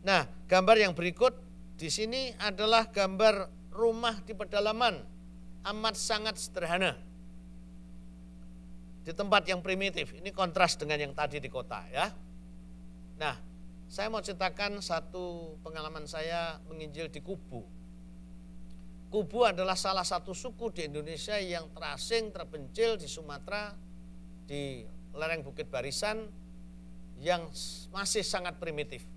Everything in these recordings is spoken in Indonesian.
Nah, gambar yang berikut di sini adalah gambar rumah di pedalaman, amat sangat sederhana. Di tempat yang primitif, ini kontras dengan yang tadi di kota ya. Nah, saya mau ceritakan satu pengalaman saya menginjil di Kubu. Kubu adalah salah satu suku di Indonesia yang terasing, terpencil di Sumatera, di lereng Bukit Barisan, yang masih sangat primitif.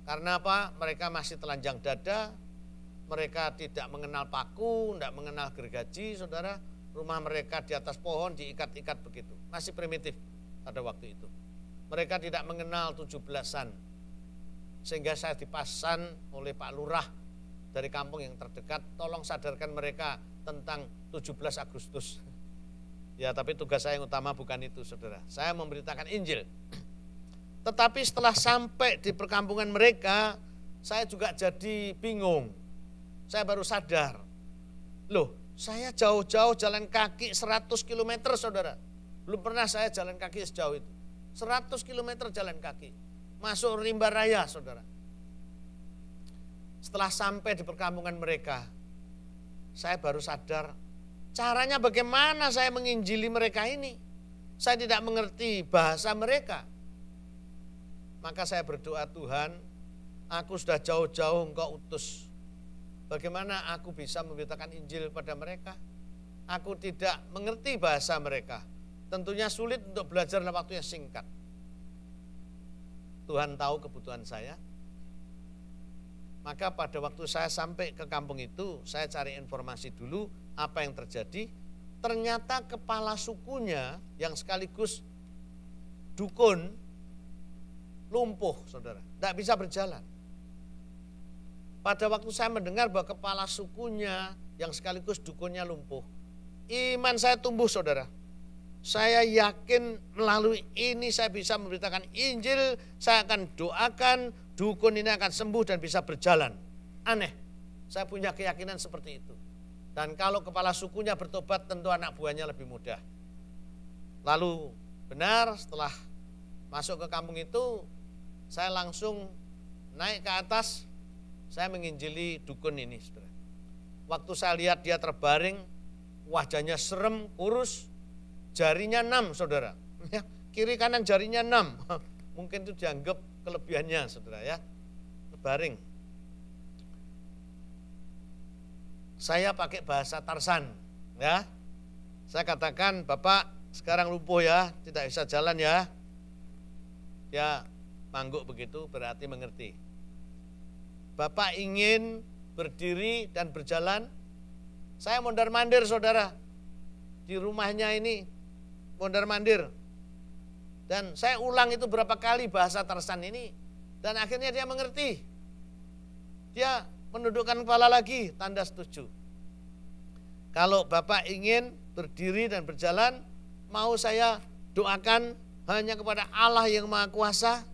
Karena apa? Mereka masih telanjang dada, mereka tidak mengenal paku, tidak mengenal gergaji, saudara. Rumah mereka di atas pohon diikat-ikat begitu, masih primitif pada waktu itu. Mereka tidak mengenal 17-an, sehingga saya dipesan oleh Pak Lurah dari kampung yang terdekat, tolong sadarkan mereka tentang 17 Agustus. Ya, tapi tugas saya yang utama bukan itu, saudara. Saya memberitakan Injil. Tetapi setelah sampai di perkampungan mereka, saya juga jadi bingung. Saya baru sadar, loh, saya jauh-jauh jalan kaki 100 km, saudara. Belum pernah saya jalan kaki sejauh itu. 100 km jalan kaki. Masuk rimba raya, saudara. Setelah sampai di perkampungan mereka, saya baru sadar, caranya bagaimana saya menginjili mereka ini. Saya tidak mengerti bahasa mereka. Maka saya berdoa, Tuhan, aku sudah jauh-jauh Engkau utus. Bagaimana aku bisa memberitakan Injil pada mereka? Aku tidak mengerti bahasa mereka. Tentunya sulit untuk belajar dalam waktu yang singkat. Tuhan tahu kebutuhan saya. Maka pada waktu saya sampai ke kampung itu, saya cari informasi dulu apa yang terjadi. Ternyata kepala sukunya yang sekaligus dukun lumpuh, saudara. Tidak bisa berjalan. Pada waktu saya mendengar bahwa kepala sukunya yang sekaligus dukunnya lumpuh, iman saya tumbuh, saudara. Saya yakin melalui ini saya bisa memberitakan Injil, saya akan doakan, dukun ini akan sembuh dan bisa berjalan. Aneh, saya punya keyakinan seperti itu. Dan kalau kepala sukunya bertobat, tentu anak buahnya lebih mudah. Lalu benar, setelah masuk ke kampung itu, saya langsung naik ke atas. Saya menginjili dukun ini, saudara. Waktu saya lihat dia terbaring, wajahnya serem, kurus, jarinya 6, saudara. Kiri kanan jarinya 6. Mungkin itu dianggap kelebihannya, saudara ya. Terbaring. Saya pakai bahasa Tarsan, ya. Saya katakan, Bapak sekarang lumpuh ya, tidak bisa jalan ya. Dia mangguk begitu, berarti mengerti. Bapak ingin berdiri dan berjalan, saya mondar-mandir, saudara. Di rumahnya ini, mondar-mandir. Dan saya ulang itu berapa kali bahasa Tarsan ini. Dan akhirnya dia mengerti. Dia menundukkan kepala lagi, tanda setuju. Kalau Bapak ingin berdiri dan berjalan, mau saya doakan hanya kepada Allah yang Maha Kuasa.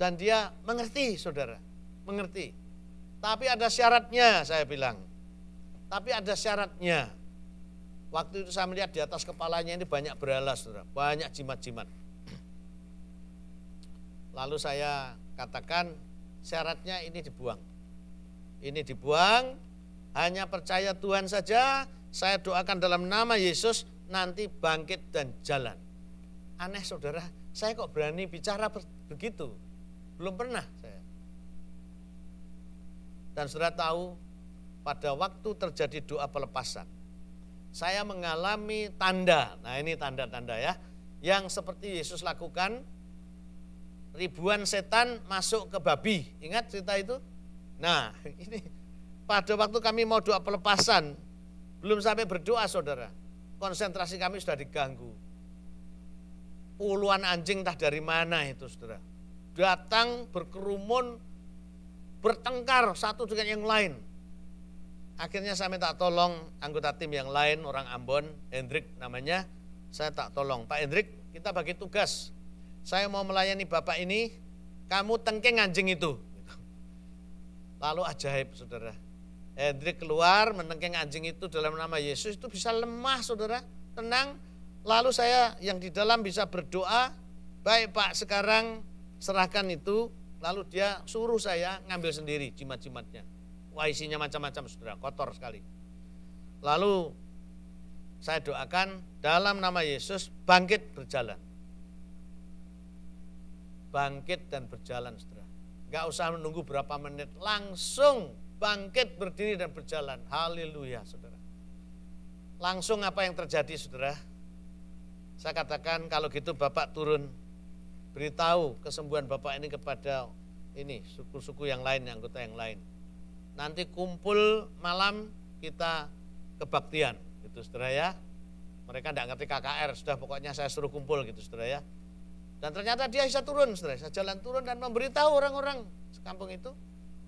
Dan dia mengerti, saudara. Mengerti. Tapi ada syaratnya, saya bilang. Tapi ada syaratnya. Waktu itu saya melihat di atas kepalanya ini banyak berhala, saudara. Banyak jimat-jimat. Lalu saya katakan syaratnya ini dibuang. Ini dibuang, hanya percaya Tuhan saja. Saya doakan dalam nama Yesus, nanti bangkit dan jalan. Aneh, saudara. Saya kok berani bicara begitu? Belum pernah saya. Dan saudara tahu, pada waktu terjadi doa pelepasan, saya mengalami tanda. Nah, ini tanda-tanda ya, yang seperti Yesus lakukan. Ribuan setan masuk ke babi. Ingat cerita itu? Nah, ini pada waktu kami mau doa pelepasan, belum sampai berdoa, saudara. Konsentrasi kami sudah diganggu. Puluhan anjing entah dari mana itu, saudara. Datang berkerumun, bertengkar satu dengan yang lain. Akhirnya saya minta tolong anggota tim yang lain, orang Ambon, Hendrik namanya. Saya tak tolong, Pak Hendrik, kita bagi tugas. Saya mau melayani Bapak ini, kamu tengking anjing itu. Lalu ajaib, saudara. Hendrik keluar menengking anjing itu dalam nama Yesus, itu bisa lemah, saudara, tenang. Lalu saya yang di dalam bisa berdoa, baik Pak, sekarang serahkan itu lalu dia suruh saya ngambil sendiri jimat-jimatnya. Wah, isinya macam-macam saudara, kotor sekali. Lalu saya doakan dalam nama Yesus bangkit berjalan. Bangkit dan berjalan saudara. Gak usah menunggu berapa menit, langsung bangkit berdiri dan berjalan. Haleluya saudara. Langsung apa yang terjadi saudara? Saya katakan kalau gitu Bapak turun, beritahu kesembuhan Bapak ini kepada ini suku-suku yang lain, anggota yang lain. Nanti kumpul malam kita kebaktian gitu saudara ya. Mereka tidak ngerti KKR, sudah pokoknya saya suruh kumpul gitu saudara ya. Dan ternyata dia bisa turun saudara, saya jalan turun dan memberitahu orang-orang sekampung itu.